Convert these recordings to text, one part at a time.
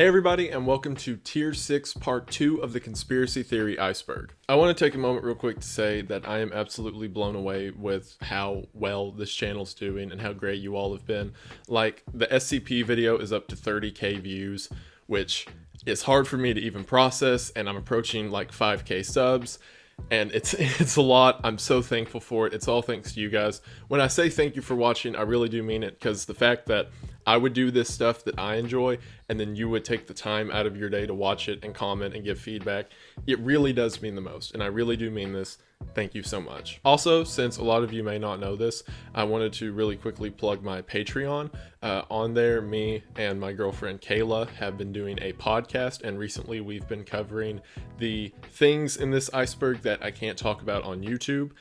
Hey everybody, and welcome to Tier 6 Part 2 of the Conspiracy Theory Iceberg. I want to take a moment real quick to say that I am absolutely blown away with how well this channel's doing and how great you all have been. Like, the SCP video is up to 30k views, which is hard for me to even process, and I'm approaching like 5k subs. And it's a lot. I'm so thankful for it. It's all thanks to you guys. When I say thank you for watching, I really do mean it, because the fact that I would do this stuff that I enjoy, and then you would take the time out of your day to watch it and comment and give feedback, it really does mean the most. And I really do mean this. Thank you so much. Also, since a lot of you may not know this, I wanted to really quickly plug my Patreon. On there, me and my girlfriend Kayla have been doing a podcast, and recently we've been covering the things in this iceberg that I can't talk about on YouTube.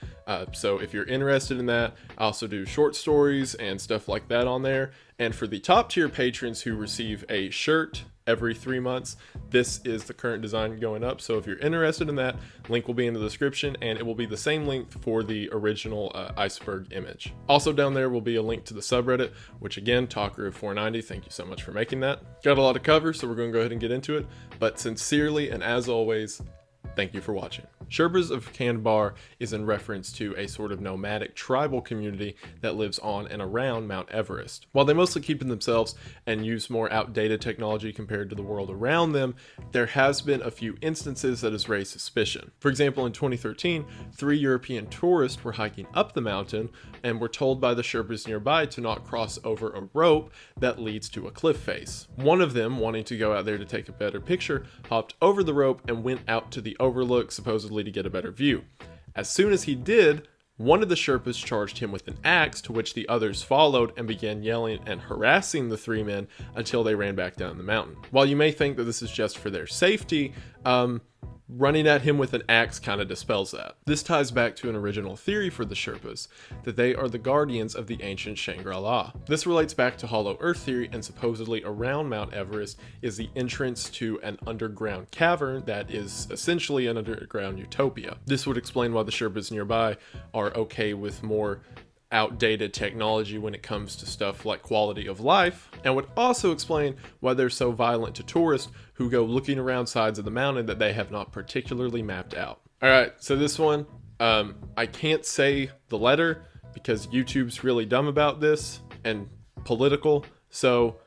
So if you're interested in that, I also do short stories and stuff like that on there. And for the top tier patrons who receive a shirt every 3 months, this is the current design going up. So if you're interested in that, link will be in the description, and it will be the same link for the original iceberg image. Also down there will be a link to the subreddit, which again, Talker490, thank you so much for making that. Got a lot to cover, so we're going to go ahead and get into it. But sincerely, and as always, thank you for watching. Sherpas of Shangri-La is in reference to a sort of nomadic tribal community that lives on and around Mount Everest. While they mostly keep to themselves and use more outdated technology compared to the world around them, there has been a few instances that has raised suspicion. For example, in 2013, 3 European tourists were hiking up the mountain and were told by the Sherpas nearby to not cross over a rope that leads to a cliff face. One of them, wanting to go out there to take a better picture, hopped over the rope and went out to the overlook, supposedly to get a better view. As soon as he did, one of the Sherpas charged him with an axe, to which the others followed and began yelling and harassing the 3 men until they ran back down the mountain. While you may think that this is just for their safety, running at him with an axe kind of dispels that. This ties back to an original theory for the Sherpas, that they are the guardians of the ancient Shangri-La. This relates back to Hollow Earth theory, and supposedly around Mount Everest is the entrance to an underground cavern that is essentially an underground utopia. This would explain why the Sherpas nearby are okay with more outdated technology when it comes to stuff like quality of life, and would also explain why they're so violent to tourists who go looking around sides of the mountain that they have not particularly mapped out. Alright, so this one, I can't say the letter because YouTube's really dumb about this and political, so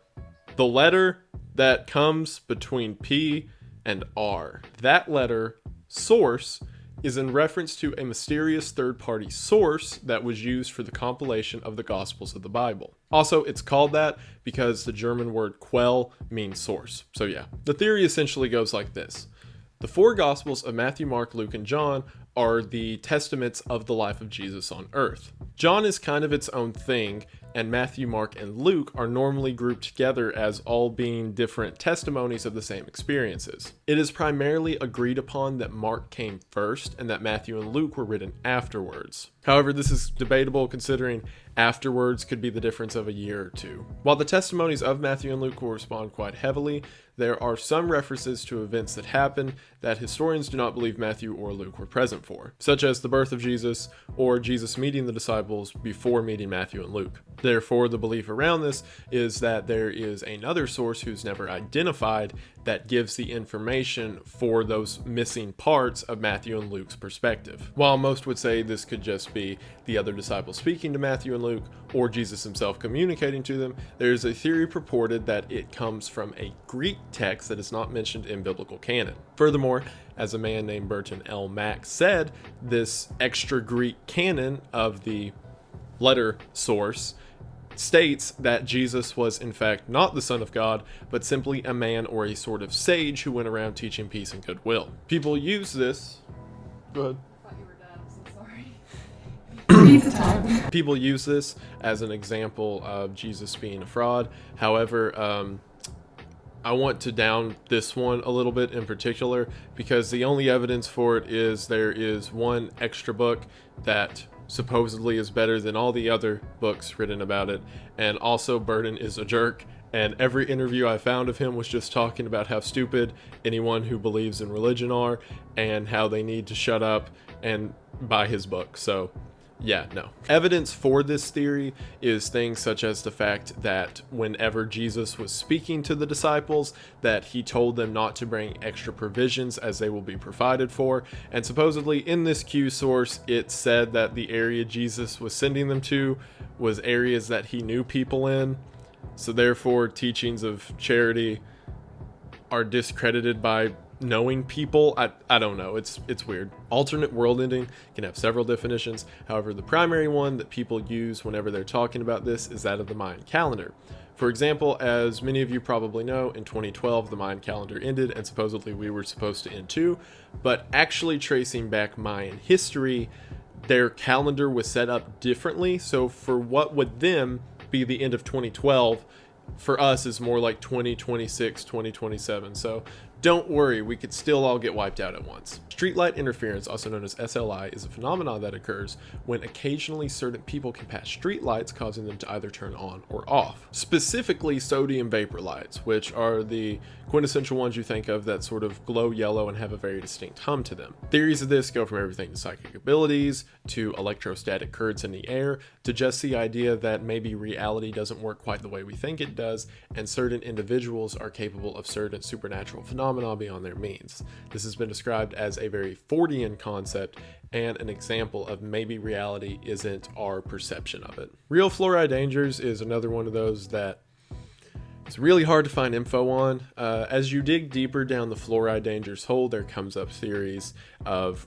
the letter that comes between P and R, that letter, source, is in reference to a mysterious third-party source that was used for the compilation of the Gospels of the Bible. Also, it's called that because the German word Quell means source. So yeah, the theory essentially goes like this. The 4 Gospels of Matthew, Mark, Luke, and John are the testaments of the life of Jesus on earth. John is kind of its own thing, and Matthew, Mark, and Luke are normally grouped together as all being different testimonies of the same experiences. It is primarily agreed upon that Mark came first and that Matthew and Luke were written afterwards. However, this is debatable considering afterwards could be the difference of a year or 2. While the testimonies of Matthew and Luke correspond quite heavily, there are some references to events that happened that historians do not believe Matthew or Luke were present for, such as the birth of Jesus or Jesus meeting the disciples before meeting Matthew and Luke. Therefore, the belief around this is that there is another source who's never identified that gives the information for those missing parts of Matthew and Luke's perspective. While most would say this could just be the other disciples speaking to Matthew and Luke, or Jesus himself communicating to them, there is a theory purported that it comes from a Greek text that is not mentioned in biblical canon. Furthermore, as a man named Burton L. Mack said, this extra Greek canon of the letter source states that Jesus was in fact not the Son of God, but simply a man or a sort of sage who went around teaching peace and goodwill. People use this... Go ahead. I thought you were dead, I'm so sorry. People use this as an example of Jesus being a fraud. However, I want to down this one a little bit in particular because the only evidence for it is there is one extra book that supposedly is better than all the other books written about it, and also Burton is a jerk, and every interview I found of him was just talking about how stupid anyone who believes in religion are and how they need to shut up and buy his book. So Yeah, no. Evidence for this theory is things such as the fact that whenever Jesus was speaking to the disciples, that he told them not to bring extra provisions as they will be provided for. And supposedly in this Q source, it said that the area Jesus was sending them to was areas that he knew people in. So therefore, teachings of charity are discredited by knowing people. I don't know, it's weird. Alternate world ending can have several definitions. However, the primary one that people use whenever they're talking about this is that of the Mayan calendar. For example, as many of you probably know, in 2012 the Mayan calendar ended, and supposedly we were supposed to end too, but actually tracing back Mayan history, their calendar was set up differently. So for what would then be the end of 2012, for us is more like 2026, 2027. So don't worry, we could still all get wiped out at once. Streetlight interference, also known as SLI, is a phenomenon that occurs when occasionally certain people can pass streetlights, causing them to either turn on or off. Specifically sodium vapor lights, which are the quintessential ones you think of that sort of glow yellow and have a very distinct hum to them. Theories of this go from everything to psychic abilities, to electrostatic currents in the air, to just the idea that maybe reality doesn't work quite the way we think it does, and certain individuals are capable of certain supernatural phenomena beyond their means. This has been described as a very Fordian concept and an example of maybe reality isn't our perception of it. Real fluoride dangers is another one of those that it's really hard to find info on. As you dig deeper down the fluoride dangers hole, there comes up theories of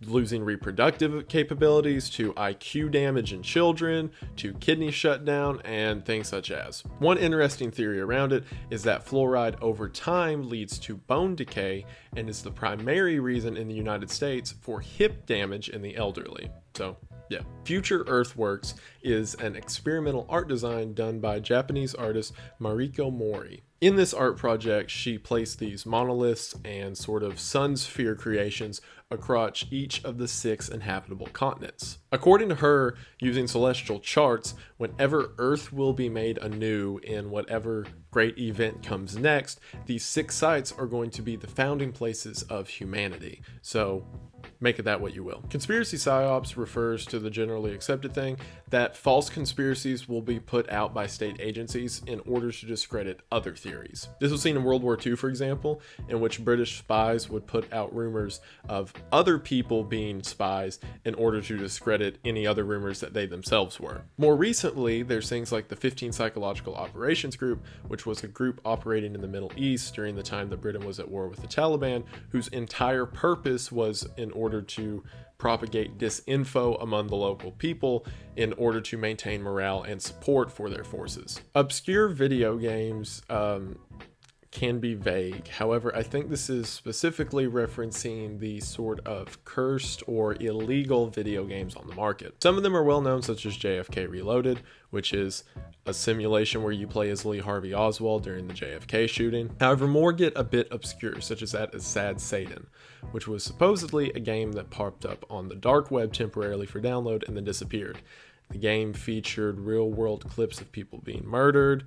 losing reproductive capabilities, to IQ damage in children, to kidney shutdown, and things such as. One interesting theory around it is that fluoride over time leads to bone decay and is the primary reason in the United States for hip damage in the elderly. So yeah. Future Earthworks is an experimental art design done by Japanese artist Mariko Mori. In this art project, she placed these monoliths and sort of sun sphere creations across each of the 6 inhabitable continents. According to her, using celestial charts, whenever Earth will be made anew in whatever great event comes next, these 6 sites are going to be the founding places of humanity. So make of that what you will. Conspiracy psyops refers to the generally accepted thing that false conspiracies will be put out by state agencies in order to discredit other theories. This was seen in World War II, for example, in which British spies would put out rumors of other people being spies in order to discredit any other rumors that they themselves were. More recently, there's things like the 15 Psychological Operations Group, which was a group operating in the Middle East during the time that Britain was at war with the Taliban, whose entire purpose was in order to propagate disinfo among the local people in order to maintain morale and support for their forces. Obscure video games can be vague. However, I think this is specifically referencing the sort of cursed or illegal video games on the market. Some of them are well known, such as JFK Reloaded, which is a simulation where you play as Lee Harvey Oswald during the JFK shooting. However, more get a bit obscure, such as that as Sad Satan, which was supposedly a game that popped up on the dark web temporarily for download and then disappeared. The game featured real-world clips of people being murdered,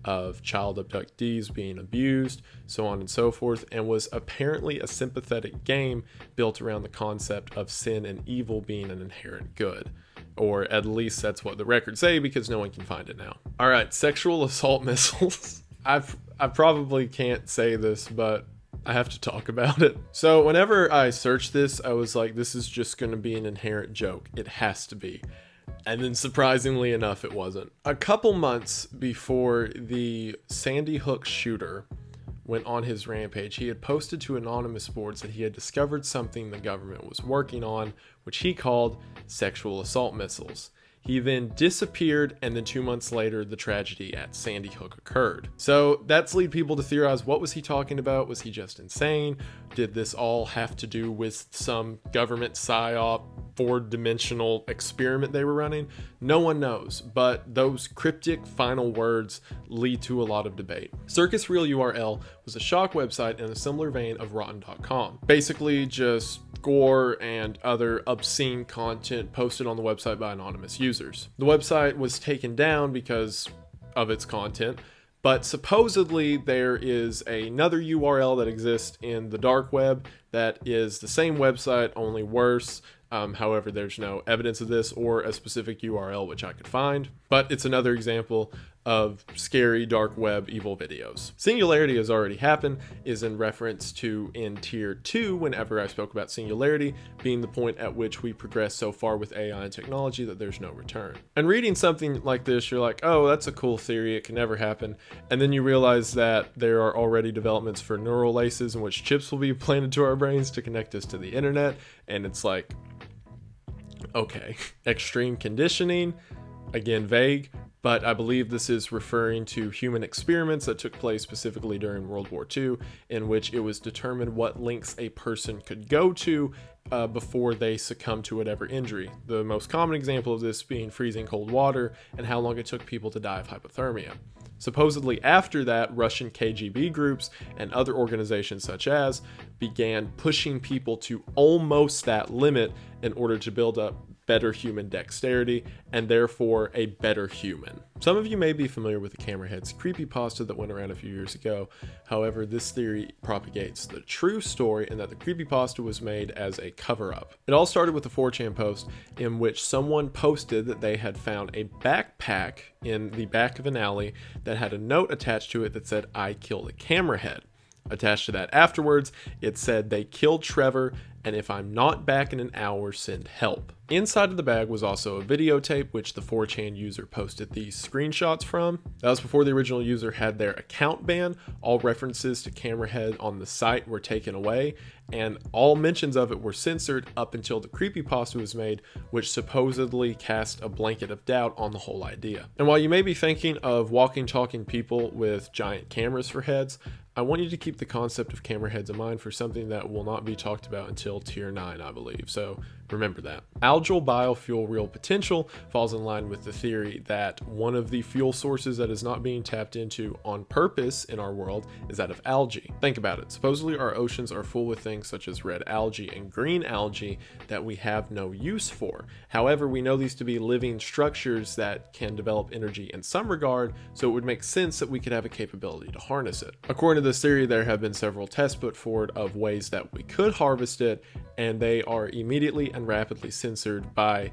of child abductees being abused, so on and so forth, and was apparently a sympathetic game built around the concept of sin and evil being an inherent good. Or at least that's what the records say, because no one can find it now. All right, sexual assault missiles. I probably can't say this, but I have to talk about it. So whenever I searched this, I was like, this is just going to be an inherent joke. It has to be. And then surprisingly enough, it wasn't. A couple months before the Sandy Hook shooter went on his rampage, he had posted to anonymous boards that he had discovered something the government was working on, which he called sexual assault missiles. He then disappeared, and then 2 months later, the tragedy at Sandy Hook occurred. So that's lead people to theorize, what was he talking about? Was he just insane? Did this all have to do with some government psyop, 4-dimensional experiment they were running? No one knows, but those cryptic final words lead to a lot of debate. Circus Real URL was a shock website in a similar vein of Rotten.com. Basically just gore and other obscene content posted on the website by anonymous users. The website was taken down because of its content, But supposedly there is another URL that exists in the dark web that is the same website, only worse. However, there's no evidence of this or a specific URL which I could find, but it's another example of scary dark web evil videos. Singularity has already happened is in reference to in tier 2 whenever I spoke about singularity being the point at which we progress so far with AI and technology that there's no return. And reading something like this, you're like, oh, that's a cool theory, it can never happen. And then you realize that there are already developments for neural laces in which chips will be planted to our brains to connect us to the internet. And it's like, okay, extreme conditioning, again vague, but I believe this is referring to human experiments that took place specifically during World War II, in which it was determined what lengths a person could go to before they succumb to whatever injury. The most common example of this being freezing cold water and how long it took people to die of hypothermia. Supposedly after that, Russian KGB groups and other organizations such as began pushing people to almost that limit in order to build up better human dexterity and therefore a better human. Some of you may be familiar with the Cameraheads creepypasta that went around a few years ago. However, this theory propagates the true story in that the creepypasta was made as a cover-up. It all started with a 4chan post in which someone posted that they had found a backpack in the back of an alley that had a note attached to it that said, "I killed a Camerahead." Attached to that afterwards, it said, "They killed Trevor, and if I'm not back in an hour, send help." Inside of the bag was also a videotape, which the 4chan user posted these screenshots from. That was before the original user had their account banned. All references to Camerahead on the site were taken away, and all mentions of it were censored up until the creepypasta was made, which supposedly cast a blanket of doubt on the whole idea. And while you may be thinking of walking, talking people with giant cameras for heads, I want you to keep the concept of camera heads in mind for something that will not be talked about until tier 9, I believe. So remember that. Algal biofuel real potential falls in line with the theory that one of the fuel sources that is not being tapped into on purpose in our world is that of algae. Think about it. Supposedly our oceans are full with things such as red algae and green algae that we have no use for. However, we know these to be living structures that can develop energy in some regard, so it would make sense that we could have a capability to harness it. According to this theory, there have been several tests put forward of ways that we could harvest it, and they are immediately and rapidly censored by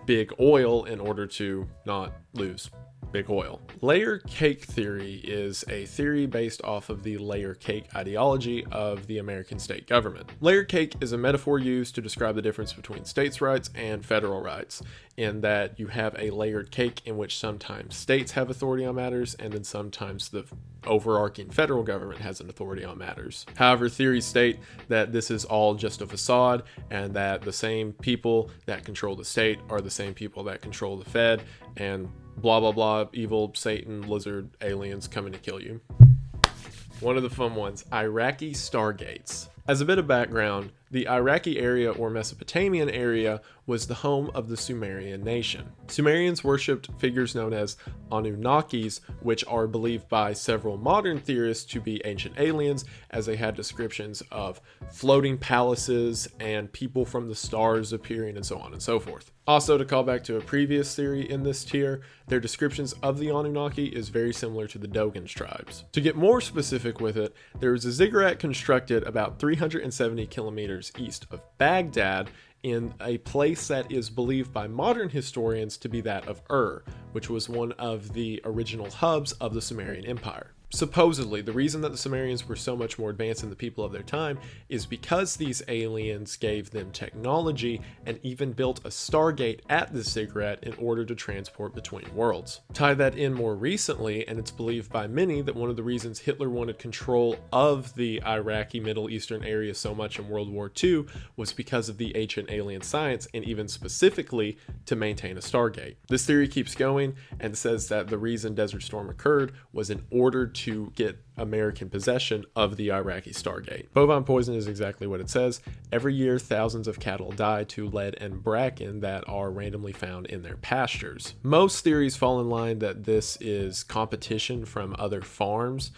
big oil in order to not lose big oil. Layer cake theory is a theory based off of the layer cake ideology of the American state government. Layer cake is a metaphor used to describe the difference between states' rights and federal rights, in that you have a layered cake in which sometimes states have authority on matters and then sometimes the overarching federal government has an authority on matters. However, theories state that this is all just a facade and that the same people that control the state are the same people that control the Fed, and blah blah blah, evil Satan lizard aliens coming to kill you. One of the fun ones, Iraqi stargates. As a bit of background, the Iraqi area or Mesopotamian area was the home of the Sumerian nation. Sumerians worshipped figures known as Anunnakis, which are believed by several modern theorists to be ancient aliens, as they had descriptions of floating palaces and people from the stars appearing and so on and so forth. Also, to call back to a previous theory in this tier, their descriptions of the Anunnaki is very similar to the Dogon tribes. To get more specific with it, there is a ziggurat constructed about 370 kilometers east of Baghdad in a place that is believed by modern historians to be that of which was one of the original hubs of the Sumerian Empire. Supposedly, the reason that the Sumerians were so much more advanced than the people of their time is because these aliens gave them technology and even built a stargate at the ziggurat in order to transport between worlds. Tie that in more recently, and it's believed by many that one of the reasons Hitler wanted control of the Iraqi Middle Eastern area so much in World War II was because of the ancient alien science, and even specifically to maintain a stargate. This theory keeps going and says that the reason Desert Storm occurred was in order to get American possession of the Iraqi stargate. Bovine poison is exactly what it says. Every year, thousands of cattle die to lead and bracken that are randomly found in their pastures. Most theories fall in line that this is competition from other farms.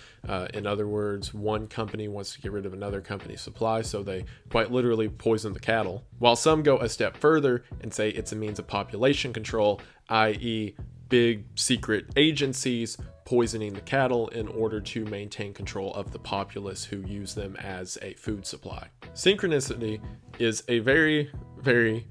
In other words, one company wants to get rid of another company's supply, so they quite literally poison the cattle. While some go a step further and say it's a means of population control, i.e., big secret agencies poisoning the cattle in order to maintain control of the populace who use them as a food supply. Synchronicity is a very, very,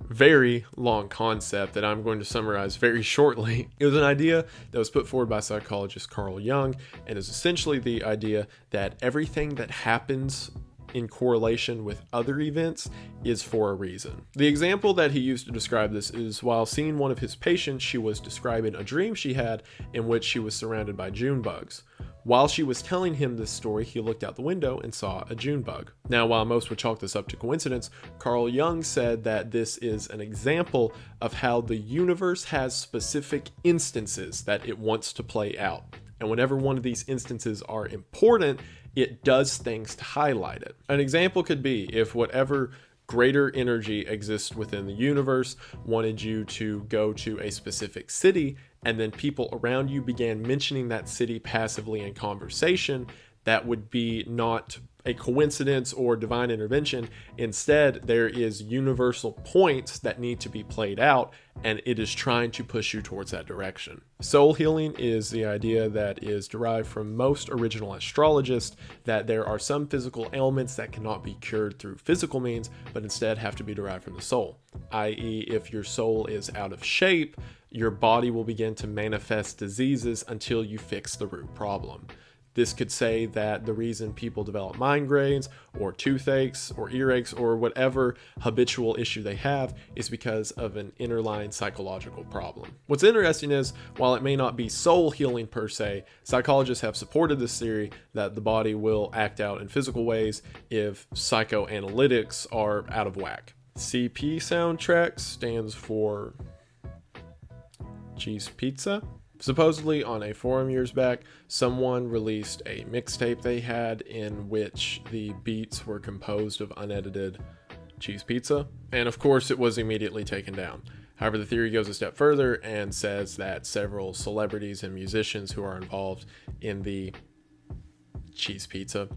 very long concept that I'm going to summarize very shortly. It was an idea that was put forward by psychologist Carl Jung, and is essentially the idea that everything that happens in correlation with other events is for a reason. The example that he used to describe this is while seeing one of his patients, she was describing a dream she had in which she was surrounded by June bugs. While she was telling him this story, he looked out the window and saw a June bug. Now, while most would chalk this up to coincidence, Carl Jung said that this is an example of how the universe has specific instances that it wants to play out. And whenever one of these instances are important, it does things to highlight it. An example could be if whatever greater energy exists within the universe wanted you to go to a specific city, and then people around you began mentioning that city passively in conversation, that would be not a coincidence or divine intervention. Instead, there is universal points that need to be played out, and it is trying to push you towards that direction. Soul healing is the idea that is derived from most original astrologists, that there are some physical ailments that cannot be cured through physical means, but instead have to be derived from the soul. I.e., if your soul is out of shape, your body will begin to manifest diseases until you fix the root problem. This could say that the reason people develop migraines or toothaches or earaches or whatever habitual issue they have is because of an underlying psychological problem. What's interesting is, while it may not be soul healing per se, psychologists have supported this theory that the body will act out in physical ways if psychoanalytics are out of whack. CP soundtrack stands for cheese pizza. Supposedly on a forum years back, someone released a mixtape they had in which the beats were composed of unedited cheese pizza, and of course it was immediately taken down. However, the theory goes a step further and says that several celebrities and musicians who are involved in the cheese pizza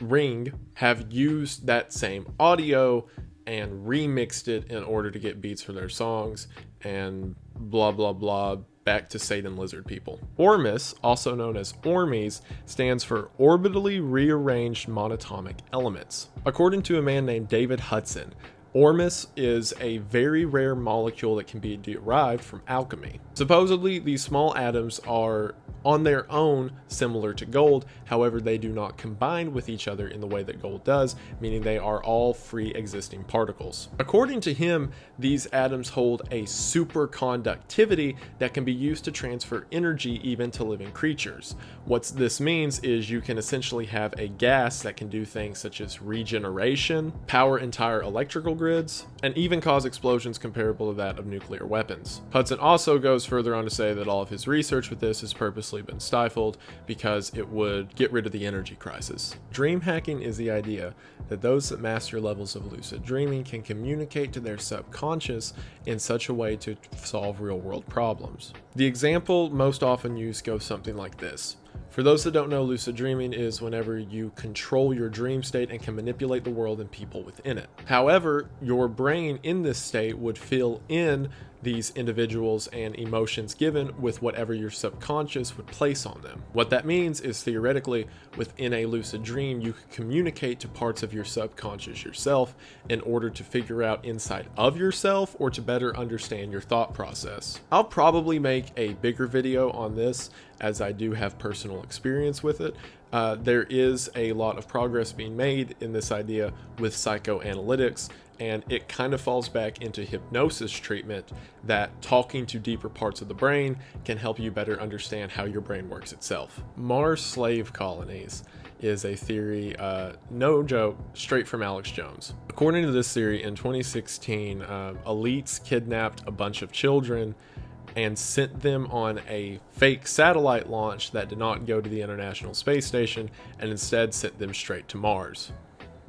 ring have used that same audio and remixed it in order to get beats for their songs, and blah blah blah, back to Satan lizard people. ORMUS, also known as ORMES, stands for orbitally rearranged monatomic elements. According to a man named David Hudson, ORMUS is a very rare molecule that can be derived from alchemy. Supposedly, these small atoms are on their own similar to gold, however they do not combine with each other in the way that gold does, meaning they are all free existing particles. According to him, these atoms hold a superconductivity that can be used to transfer energy even to living creatures. What this means is you can essentially have a gas that can do things such as regeneration, power entire electrical grids, and even cause explosions comparable to that of nuclear weapons. Hudson also goes further on to say that all of his research with this has purposely been stifled because it would get rid of the energy crisis. Dream hacking is the idea that those that master levels of lucid dreaming can communicate to their subconscious in such a way to solve real-world problems. The example most often used goes something like this. For those that don't know, lucid dreaming is whenever you control your dream state and can manipulate the world and people within it. However, your brain in this state would fill in these individuals and emotions given with whatever your subconscious would place on them. What that means is theoretically, within a lucid dream, you can communicate to parts of your subconscious yourself in order to figure out inside of yourself or to better understand your thought process. I'll probably make a bigger video on this as I do have personal experience with it. There is a lot of progress being made in this idea with psychoanalytics, and it kind of falls back into hypnosis treatment, that talking to deeper parts of the brain can help you better understand how your brain works itself. Mars slave colonies is a theory, no joke, straight from Alex Jones. According to this theory, in 2016, elites kidnapped a bunch of children and sent them on a fake satellite launch that did not go to the International Space Station and instead sent them straight to Mars.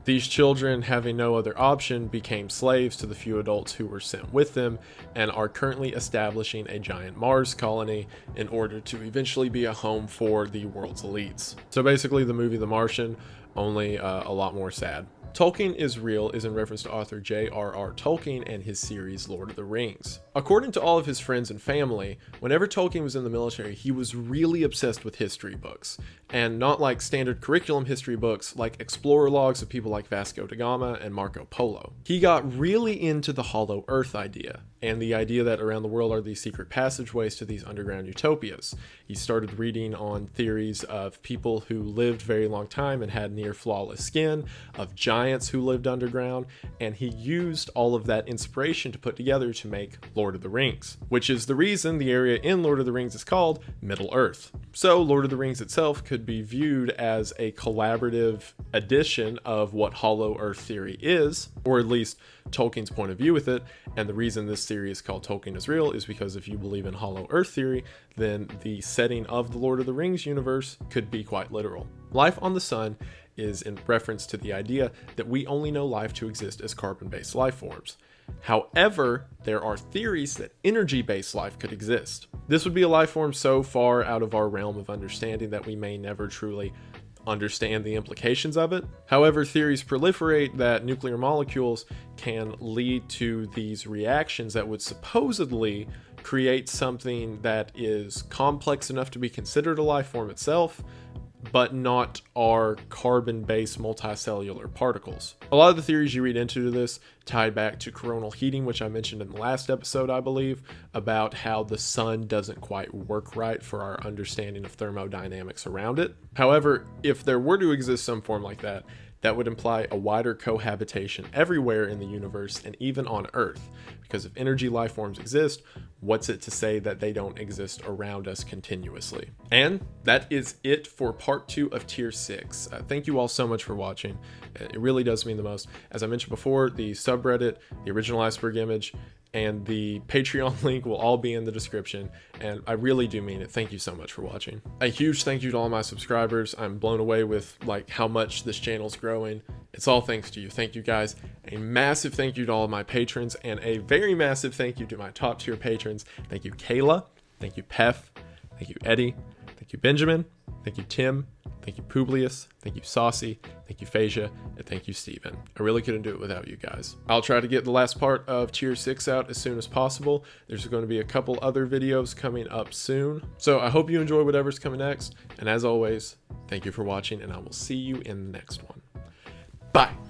These children, having no other option, became slaves to the few adults who were sent with them and are currently establishing a giant Mars colony in order to eventually be a home for the world's elites. So basically the movie The Martian, only a lot more sad. Tolkien is real is in reference to author J.R.R. Tolkien and his series Lord of the Rings. According to all of his friends and family, whenever Tolkien was in the military, he was really obsessed with history books. And not like standard curriculum history books, like explorer logs of people like Vasco da Gama and Marco Polo. He got really into the hollow earth idea, and the idea that around the world are these secret passageways to these underground utopias. He started reading on theories of people who lived very long time and had near flawless skin, of giants who lived underground, and he used all of that inspiration to put together to make Lord of the Rings, which is the reason the area in Lord of the Rings is called Middle Earth. So Lord of the Rings itself could be viewed as a collaborative addition of what hollow earth theory is, or at least Tolkien's point of view with it. And the reason this theory is called Tolkien is real is because if you believe in hollow earth theory, then the setting of the Lord of the Rings universe could be quite literal. Life on the sun is in reference to the idea that we only know life to exist as carbon-based life forms. However, there are theories that energy-based life could exist. This would be a life form so far out of our realm of understanding that we may never truly understand the implications of it. However, theories proliferate that nuclear molecules can lead to these reactions that would supposedly create something that is complex enough to be considered a life form itself, but not our carbon-based multicellular particles. A lot of the theories you read into this tie back to coronal heating, which I mentioned in the last episode, I believe, about how the sun doesn't quite work right for our understanding of thermodynamics around it. However, if there were to exist some form like that, that would imply a wider cohabitation everywhere in the universe and even on Earth. Because if energy life forms exist, what's it to say that they don't exist around us continuously? And that is it for part 2 of Tier 6. Thank you all so much for watching. It really does mean the most. As I mentioned before, the subreddit, the original iceberg image, and the Patreon link will all be in the description, and I really do mean it. Thank you so much for watching. A huge thank you to all my subscribers. I'm blown away with like how much this channel's growing. It's all thanks to you. Thank you guys. A massive thank you to all of my patrons, and a very massive thank you to my top tier patrons. Thank you Kayla, thank you Pef, thank you Eddie, thank you Benjamin, thank you Tim, thank you Publius, thank you Saucy, thank you Phasia, and thank you Steven. I really couldn't do it without you guys. I'll try to get the last part of Tier 6 out as soon as possible. There's going to be a couple other videos coming up soon. So I hope you enjoy whatever's coming next. And as always, thank you for watching, and I will see you in the next one. Bye.